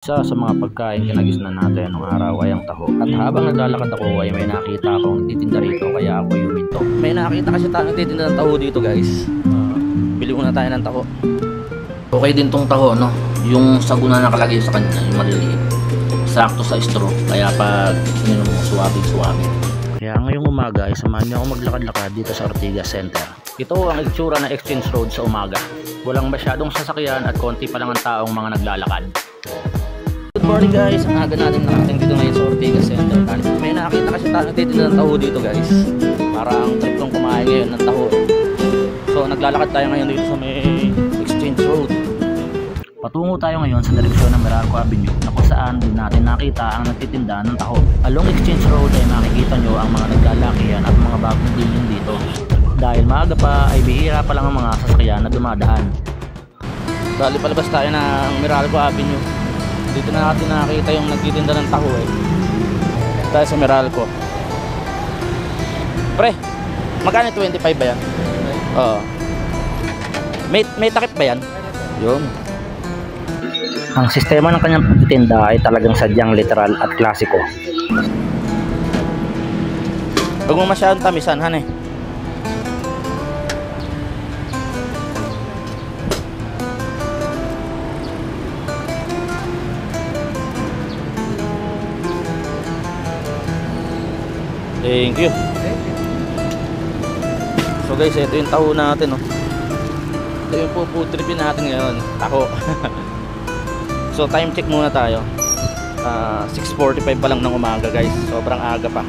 Isa sa mga pagkain kinagisnan natin nung araw ay ang taho. At habang naglalakad ako ay may nakita akong nagtitinda rito kaya ako yuminto. May nakita kasi tayo nagtitinda ng taho dito guys. Bili muna tayo ng taho. Okay din tong taho no. Yung sago na nakalagay sa kanya, yung maliliit. Sakto sa straw. Kaya pag ininom mo suwabe-suwabe. Kaya ngayong umaga ay samahan niyo ako maglakad-lakad dito sa Ortigas Center. Ito ang itsura ng Exchange Road sa umaga. Walang masyadong sasakyan at konti pa lang ang taong mga naglalakad. Good morning guys, ang aga natin nakating dito ngayon sa Ortigas Center. May nakita kasi tayo nagtitinda ng taho dito guys. Parang trip kong kumain ngayon ng taho. So naglalakad tayo ngayon dito sa may Exchange Road. Patungo tayo ngayon sa direksyon ng Meralco Avenue na kung saan din natin nakita ang nagtitinda ng taho. Along Exchange Road ay makikita nyo ang mga naglalakihan at mga bagong building dito. Dahil maaga pa ay bihira pa lang ang mga sasakyan na dumadaan. Bali palabas tayo ng Meralco Avenue. Dito na natin nakita yung nagtitinda ng taho eh. Tayo sa Meralco. Pre, magkano 25 ba yan? Oo. May takip ba yan? Yun. Ang sistema ng kanyang pagtitinda ay talagang sadyang literal at klasiko. Huwag mo masyadong tamisan, han eh. Thank you. So guys, ito yung taho natin oh. Ito yung puputripin natin ngayon, taho. So time check muna tayo. 6:45 pa lang ng umaga guys. Sobrang aga pa.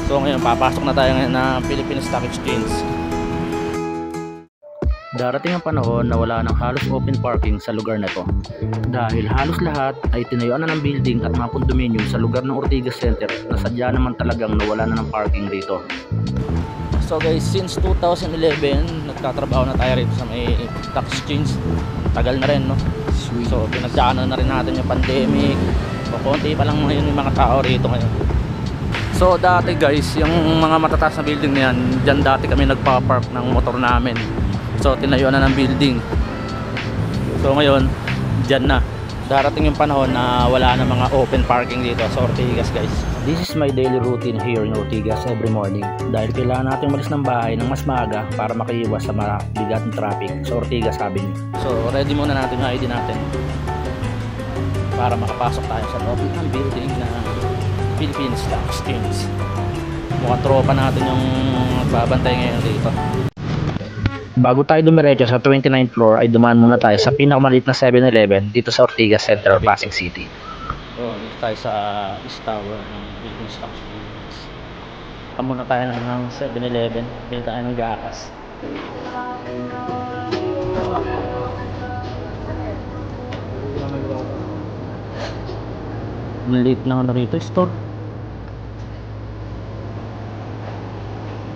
So ngayon papasok na tayo ngayon na Philippine Stock Exchange. Darating ang panahon na wala nang halos open parking sa lugar na to. Dahil halos lahat ay tinayuan na ng building at mga condominium sa lugar ng Ortigas Center na sadya naman talagang nawala na ng parking dito. So guys, since 2011 nagtatrabaho na tayo rito sa may stock exchange. Tagal na rin no. So pinagdaanan na rin natin yung pandemic. So konti pa lang ngayon yung mga tao rito ngayon. So dati guys, yung mga matataas na building na yan, dyan dati kami nagpa-park ng motor namin. So tinayuan na ng building. So ngayon, dyan na. Darating yung panahon na wala na mga open parking dito sa Ortigas guys. This is my daily routine here in Ortigas every morning. Dahil kailangan natin umalis ng bahay ng mas maaga para makaiwas sa mga bigatong traffic sa Ortigas Avenue. So ready muna natin yung ID natin para makapasok tayo sa lobby ng building na Philippine Stock Exchange. Mukhang tropa natin yung babantay ngayon dito. Bago tayo dumiretso sa 29th floor ay dumaan muna tayo sa pinakamaliit na 7-Eleven dito sa Ortigas Center, Pasig City. So, dito tayo sa East Tower ng Philippine Stock Exchange. Muna tayo ng 7-Eleven, bili tayo ng gakas. Maliit lang na rito, store.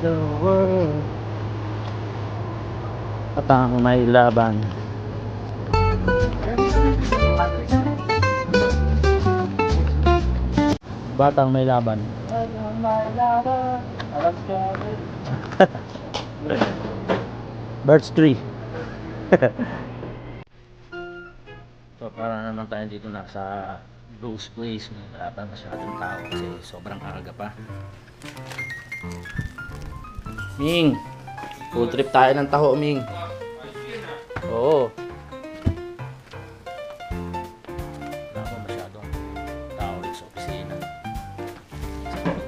The world at ang may laban. Batang may laban. Birds tree. So para naman tayo dito na sa Blue's Place. Wala pa masyadong tao kasi sobrang aga pa. Ming, food trip tayo ng taho, Ming. Oo. Wala pa masyadong tao rin sa opisina.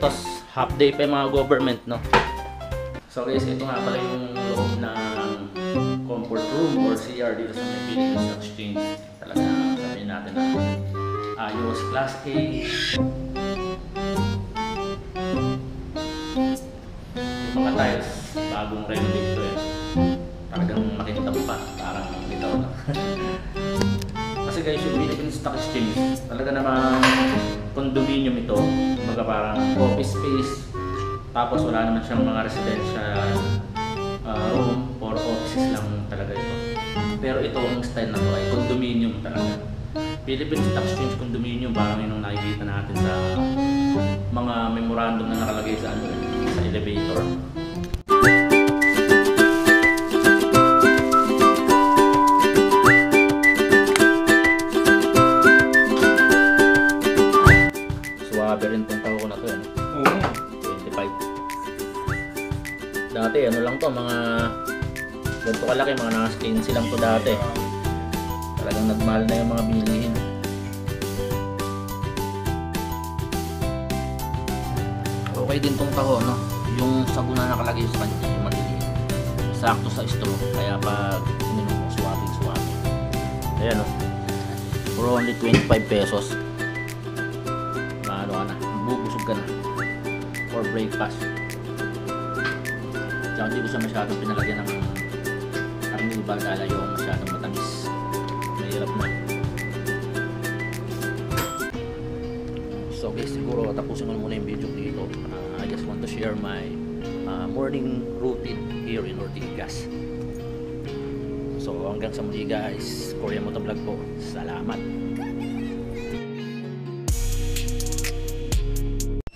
Tapos half day pa yung mga government, no? So guys, ito nga pala yung loob ng comfort room or CR dito sa Philippine Stock Exchange. Talaga sabihin natin na ayos, class A. Yung mga tiles, bagong renovate to eh. Talagang makikita mo pa, parang bitaw lang. Kasi guys, yung Philippine Stock Exchange, talaga namang condominium ito. Kumbaga parang office space. Tapos wala naman siyang mga residential room or offices lang talaga ito. Pero ito ang style na to ay condominium talaga. Philippine Stock Exchange condominium, parang yun ang nakikita natin sa mga memorandum na nakalagay sa elevator. dati, ano lang to, mga ganito kalaki, mga nasa 15 lang to dati. Talagang nagmahal na yung mga bilihin. Okay din tong taho, no? Yung sago na nakalagay sa kanya, yung maliliit. Sakto sa straw, kaya pag ininom mo, swapping. Ayan, no? For only 25 pesos. Maano ka na, bubusog ka na. For breakfast. Tsaka hindi ko siya masyadong pinalagyan ng carnival dahil yung masyadong matamis. Mahirap na. So guys, siguro tapusin ko muna yung video dito. I just want to share my morning routine here in Ortigas. So hanggang sa muli guys, Korean Motovlog po. Salamat.